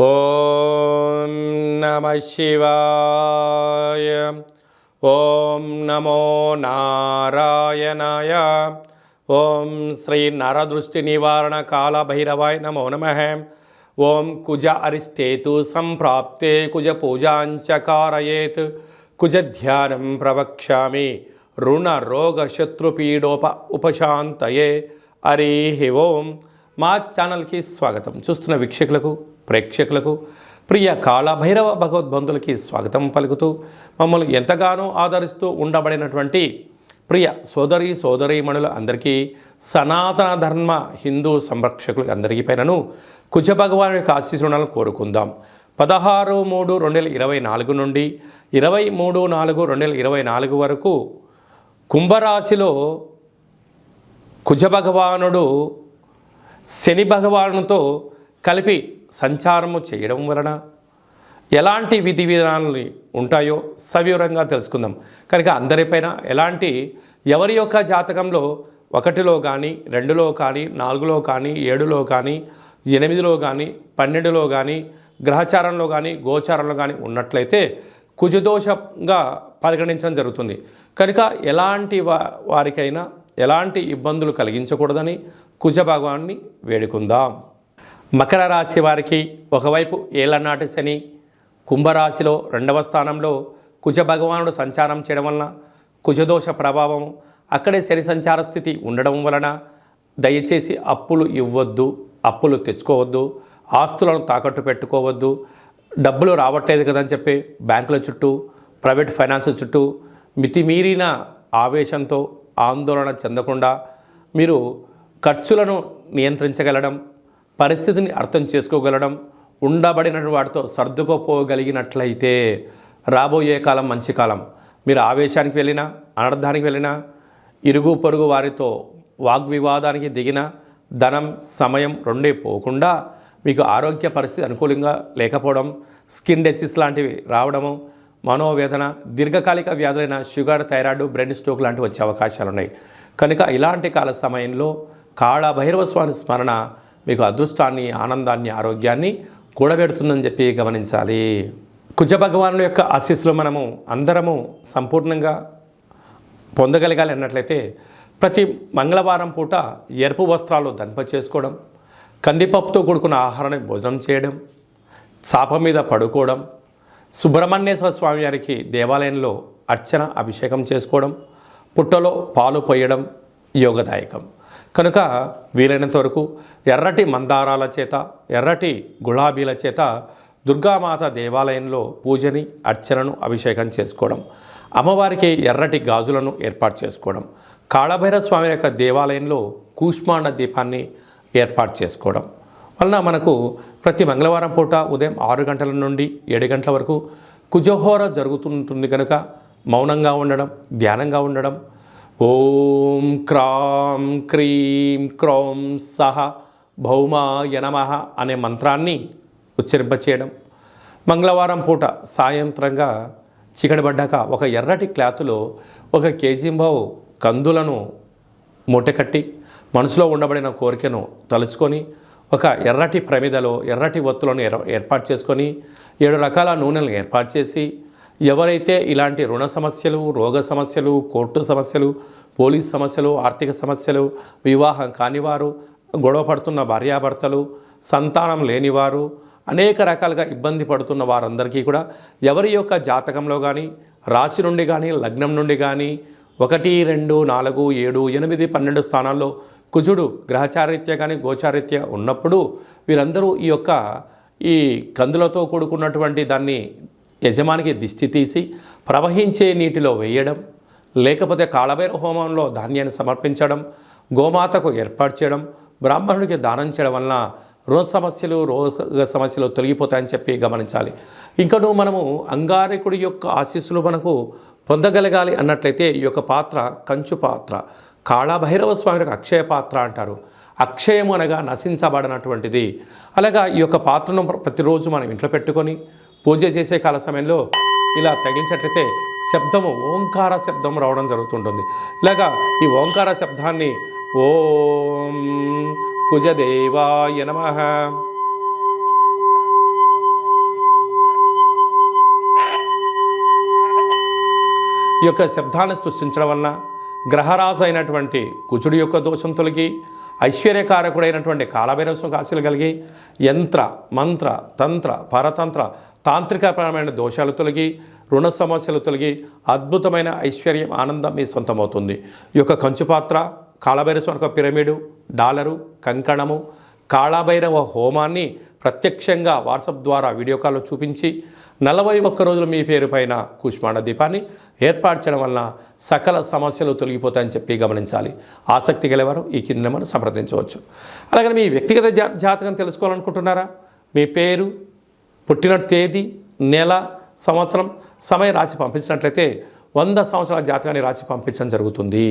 ఓం నమ శివాయ. ఓం నమో నారాయణాయ. ఓం శ్రీ నరదృష్టి నివారణ కాళభైరవాయ నమో నమః. ఓం కుజ అరిష్టేతు సంప్రాప్తే కుజ పూజాంచ కారయేత్ కుజ ధ్యానం ప్రవక్ష్యామి రుణ రోగ శత్రుపీడోప ఉపశాంతయే. హరి ఓం. మా ఛానల్కి స్వాగతం. చూస్తున్న వీక్షకులకు ప్రేక్షకులకు ప్రియ కాళభైరవ భగవద్బంధులకి స్వాగతం పలుకుతూ మమ్మల్ని ఎంతగానో ఆదరిస్తూ ఉండబడినటువంటి ప్రియ సోదరీమణుల అందరికీ సనాతన ధర్మ హిందూ సంరక్షకులకు అందరికీ పైనను కుజ భగవాను యొక్క ఆశీస్సులను కోరుకుందాం. 16/3/2024 నుండి 23/4/2024 వరకు కుంభరాశిలో కుజ భగవానుడు శని భగవానుతో కలిపి సంచారము చేయడం వలన ఎలాంటి విధి విధానాలు ఉంటాయో సవివరంగా తెలుసుకుందాం. కనుక అందరిపైన ఎలాంటి ఎవరి యొక్క జాతకంలో 1లో కానీ 2లో కానీ 4లో కానీ 7లో కానీ 8లో కానీ 12లో కానీ గ్రహచారంలో కానీ గోచారంలో కానీ ఉన్నట్లయితే కుజదోషంగా పరిగణించడం జరుగుతుంది. కనుక ఎలాంటి వారికైనా ఎలాంటి ఇబ్బందులు కలిగించకూడదని కుజ భగవాన్ని వేడుకుందాం. మకర రాశి వారికి ఒకవైపు ఏళ్ళనాటి శని కుంభరాశిలో 2వ స్థానంలో కుజ భగవానుడు సంచారం చేయడం వలన కుజదోష ప్రభావం అక్కడే శని సంచార స్థితి ఉండడం వలన దయచేసి అప్పులు ఇవ్వద్దు, అప్పులు తెచ్చుకోవద్దు, ఆస్తులను తాకట్టు పెట్టుకోవద్దు. డబ్బులు రావట్లేదు కదని చెప్పి బ్యాంకుల చుట్టూ ప్రైవేట్ ఫైనాన్స్ చుట్టూ మితిమీరిన ఆవేశంతో ఆందోళన చెందకుండా మీరు ఖర్చులను నియంత్రించగలడం, పరిస్థితిని అర్థం చేసుకోగలడం, ఉండబడిన వాటితో సర్దుకోపోగలిగినట్లయితే రాబోయే కాలం మంచి కాలం. మీరు ఆవేశానికి వెళ్ళినా, అనర్థానికి వెళ్ళినా, ఇరుగు పొరుగు వారితో వాగ్వివాదానికి దిగిన ధనం సమయం రెండే పోకుండా మీకు ఆరోగ్య పరిస్థితి అనుకూలంగా లేకపోవడం, స్కిన్ డిసీజ్ లాంటివి రావడము, మనోవేదన, దీర్ఘకాలిక వ్యాధులైన షుగర్, థైరాయిడ్, బ్రెయిన్ స్ట్రోక్ లాంటివి వచ్చే అవకాశాలు ఉన్నాయి. కనుక ఇలాంటి కాల సమయంలో కాళభైరవ స్వామి స్మరణ మీకు అదృష్టాన్ని, ఆనందాన్ని, ఆరోగ్యాన్ని కూడబెడుతుందని చెప్పి గమనించాలి. కుజ భగవానుల యొక్క ఆశీస్సులు మనము అందరము సంపూర్ణంగా పొందగలగాలి అన్నట్లయితే ప్రతి మంగళవారం పూట ఎరుపు వస్త్రాలు ధరింప చేసుకోవడం, కందిపప్పుతో కూడుకున్న ఆహారాన్ని భోజనం చేయడం, చాప మీద పడుకోవడం, సుబ్రహ్మణ్యేశ్వర స్వామి వారికి దేవాలయంలో అర్చన అభిషేకం చేసుకోవడం, పుట్టలో పాలు పోయడం యోగదాయకం. కనుక వీలైనంత వరకు ఎర్రటి మందారాల చేత, ఎర్రటి గులాబీల చేత దుర్గామాత దేవాలయంలో పూజని, అర్చనను, అభిషేకం చేసుకోవడం, అమ్మవారికి ఎర్రటి గాజులను ఏర్పాటు చేసుకోవడం, కాళభైరవ స్వామి యొక్క దేవాలయంలో కూష్మాండ దీపాన్ని ఏర్పాటు చేసుకోవడం వలన మనకు ప్రతి మంగళవారం పూట ఉదయం 6 గంటల నుండి 7 గంటల వరకు కుజహోర జరుగుతుంటుంది. కనుక మౌనంగా ఉండడం, ధ్యానంగా ఉండడం, ఓం క్రాం క్రీం క్రౌం సహ భౌమాయ నమః అనే మంత్రాన్ని ఉచ్చరింపచేయడం, మంగళవారం పూట సాయంత్రంగా చీకటిపడ్డాక ఒక ఎర్రటి క్లాతులో 1 కేజీంబావు కందులను మూటకట్టి మనసులో ఉండబడిన కోరికను తలుచుకొని ఒక ఎర్రటి ప్రమిదలో ఎర్రటి ఒత్తులను ఏర్పాటు చేసుకొని 7 రకాల నూనెలను ఏర్పాటు చేసి ఎవరైతే ఇలాంటి రుణ సమస్యలు, రోగ సమస్యలు, కోర్టు సమస్యలు, పోలీస్ సమస్యలు, ఆర్థిక సమస్యలు, వివాహం కానివారు, గొడవ పడుతున్న భార్యాభర్తలు, సంతానం లేనివారు, అనేక రకాలుగా ఇబ్బంది పడుతున్న వారందరికీ కూడా ఎవరి యొక్క జాతకంలో కానీ, రాశి నుండి కానీ, లగ్నం నుండి కానీ 1, 2, 4, 7, 8, 12 స్థానాల్లో కుజుడు గ్రహచారిత్య కానీ గోచారిత్య ఉన్నప్పుడు వీరందరూ ఈ కందులతో కూడుకున్నటువంటి దాన్ని యజమానికి దిష్టి తీసి ప్రవహించే నీటిలో వేయడం, లేకపోతే కాళభైరవ హోమంలో ధాన్యాన్ని సమర్పించడం, గోమాతకు ఏర్పాటు చేయడం, బ్రాహ్మణుడికి దానం చేయడం వలన రోగ సమస్యలు తొలగిపోతాయని చెప్పి గమనించాలి. ఇంకనూ మనము అంగారకుడి యొక్క ఆశీస్సులు మనకు పొందగలగాలి అన్నట్లయితే ఈ యొక్క పాత్ర కంచు పాత్ర, కాళభైరవ స్వామికి అక్షయ పాత్ర అంటారు. అక్షయము అనగా నశించబడినటువంటిది. అలాగా ఈ యొక్క పాత్రను ప్రతిరోజు మనం ఇంట్లో పెట్టుకొని పూజ చేసే కాల సమయంలో ఇలా తగిలించినట్లయితే శబ్దము ఓంకార శబ్దం రావడం జరుగుతుంటుంది. ఇలాగా ఈ ఓంకార శబ్దాన్ని ఓం కుజదేవాయ నమః, ఈ యొక్క శబ్దాన్ని సృష్టించడం వలన గ్రహరాజు అయినటువంటి కుజుడి యొక్క దోషం తొలగి ఐశ్వర్యకారకుడైనటువంటి కాలభైరవ స్వామికి ఆశీలు కలిగి యంత్ర మంత్ర తంత్ర పరతంత్ర తాంత్రికపరమైన దోషాలు తొలగి రుణ సమస్యలు తొలగి అద్భుతమైన ఐశ్వర్యం ఆనందం మీ సొంతమవుతుంది. ఈ యొక్క కంచుపాత్ర కాళభైరవ స్వామి యొక్క పిరమిడు డాలరు కంకణము కాళభైరవ హోమాన్ని ప్రత్యక్షంగా వాట్సాప్ ద్వారా వీడియో కాల్లో చూపించి 41 రోజులు మీ పేరు పైన కూష్మాండ దీపాన్ని ఏర్పాటు చేయడం వలన సకల సమస్యలు తొలగిపోతాయని చెప్పి గమనించాలి. ఆసక్తి గలవారు ఈ కింద నెంబర్ను సంప్రదించవచ్చు. అలాగే మీ వ్యక్తిగత జాతకం తెలుసుకోవాలనుకుంటున్నారా? మీ పేరు, పుట్టిన తేదీ, నెల, సంవత్సరం, సమయం రాసి పంపించినట్లయితే 100 సంవత్సరాల జాతకాన్ని రాసి పంపించడం జరుగుతుంది.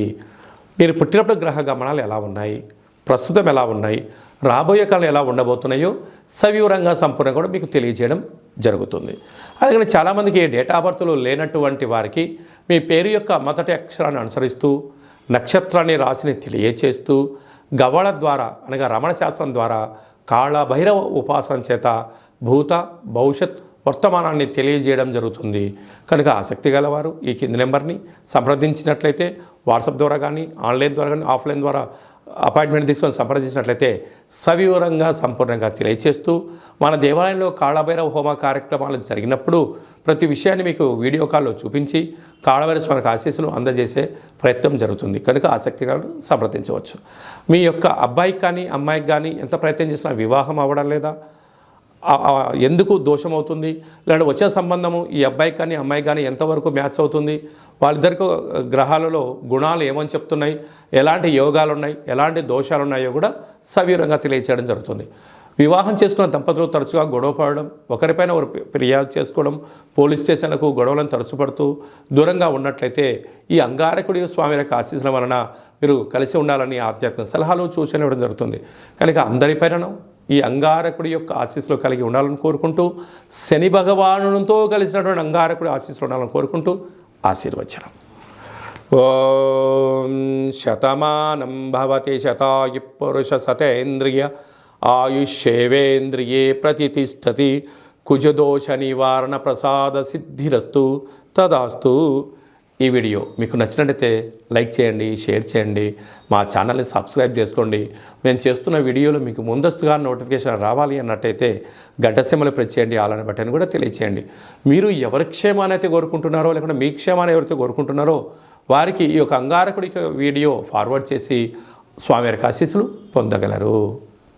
మీరు పుట్టినప్పుడు గ్రహ గమనాలు ఎలా ఉన్నాయి, ప్రస్తుతం ఎలా ఉన్నాయి, రాబోయే కాలం ఎలా ఉండబోతున్నాయో సవివరంగా సంపూర్ణంగా కూడా మీకు తెలియజేయడం జరుగుతుంది. అలాగే చాలామందికి డేట్ ఆఫ్ బర్త్లు లేనటువంటి వారికి మీ పేరు యొక్క మొదటి అక్షరాన్ని అనుసరిస్తూ నక్షత్రాన్ని రాశిని తెలియచేస్తూ గవ్వళ ద్వారా అనగా రమణ శాస్త్రం ద్వారా కాళభైరవ ఉపాసన చేత భూత భవిష్యత్ వర్తమానాన్ని తెలియజేయడం జరుగుతుంది. కనుక ఆసక్తి గలవారు ఈ కింది నెంబర్ని సంప్రదించినట్లయితే వాట్సాప్ ద్వారా కానీ ఆన్లైన్ ద్వారా కానీ ఆఫ్లైన్ ద్వారా అపాయింట్మెంట్ తీసుకొని సంప్రదించినట్లయితే సవివరంగా సంపూర్ణంగా తెలియచేస్తూ మన దేవాలయంలో కాళభైరవ హోమ కార్యక్రమాలు జరిగినప్పుడు ప్రతి విషయాన్ని మీకు వీడియో కాల్లో చూపించి కాళభైరవ స్వామికి ఆశీస్సులు అందజేసే ప్రయత్నం జరుగుతుంది. కనుక ఆసక్తిగా సంప్రదించవచ్చు. మీ యొక్క అబ్బాయికి కానీ అమ్మాయికి కానీ ఎంత ప్రయత్నం చేసినా వివాహం అవ్వడం లేదా, ఎందుకు దోషం అవుతుంది, లేదంటే వచ్చే సంబంధము ఈ అబ్బాయికి కానీ అమ్మాయికి కానీ ఎంతవరకు మ్యాచ్ అవుతుంది, వాళ్ళిద్దరికి గ్రహాలలో గుణాలు ఏమని చెప్తున్నాయి, ఎలాంటి యోగాలు ఉన్నాయి, ఎలాంటి దోషాలు ఉన్నాయో కూడా సవివరంగా తెలియచేయడం జరుగుతుంది. వివాహం చేసుకున్న దంపతులు తరచుగా గొడవ పడడం, ఒకరిపైన ఒకరు ఫిర్యాదు చేసుకోవడం, పోలీస్ స్టేషన్లకు గొడవలను తరచుపడుతూ దూరంగా ఉన్నట్లయితే ఈ అంగారకుడి స్వామి యొక్క ఆశీస్సుల వలన మీరు కలిసి ఉండాలని ఆధ్యాత్మిక సలహాలు సూచనలు ఇవ్వడం జరుగుతుంది. కనుక అందరిపైన ఈ అంగారకుడి యొక్క ఆశీస్సులు కలిగి ఉండాలని కోరుకుంటూ శని భగవానునితో కలిసినటువంటి అంగారకుడి ఆశీస్సులు ఉండాలని కోరుకుంటూ ఆశీర్వచనం. ఓం శతమానం భవతి శతాయు పురుష సతేంద్రియ ఆయుష్యేవేంద్రియే ప్రతిష్టతి కుజదోష నివారణ ప్రసాద సిద్ధిరస్తు తదాస్తు. ఈ వీడియో మీకు నచ్చినట్టయితే లైక్ చేయండి, షేర్ చేయండి, మా ఛానల్ని సబ్స్క్రైబ్ చేసుకోండి. మేము చేస్తున్న వీడియోలు మీకు ముందస్తుగా నోటిఫికేషన్ రావాలి అన్నట్టయితే గంట సింబల్ ప్రెస్ చేయండి, ఆలని బటన్ కూడా తెలియచేయండి. మీరు ఎవరి క్షేమాన్ని అయితే కోరుకుంటున్నారో లేకుంటే మీ క్షేమాన్ని ఎవరైతే కోరుకుంటున్నారో వారికి ఈ యొక్క అంగారకుడి వీడియో ఫార్వర్డ్ చేసి స్వామివారికి ఆశీస్సులు పొందగలరు.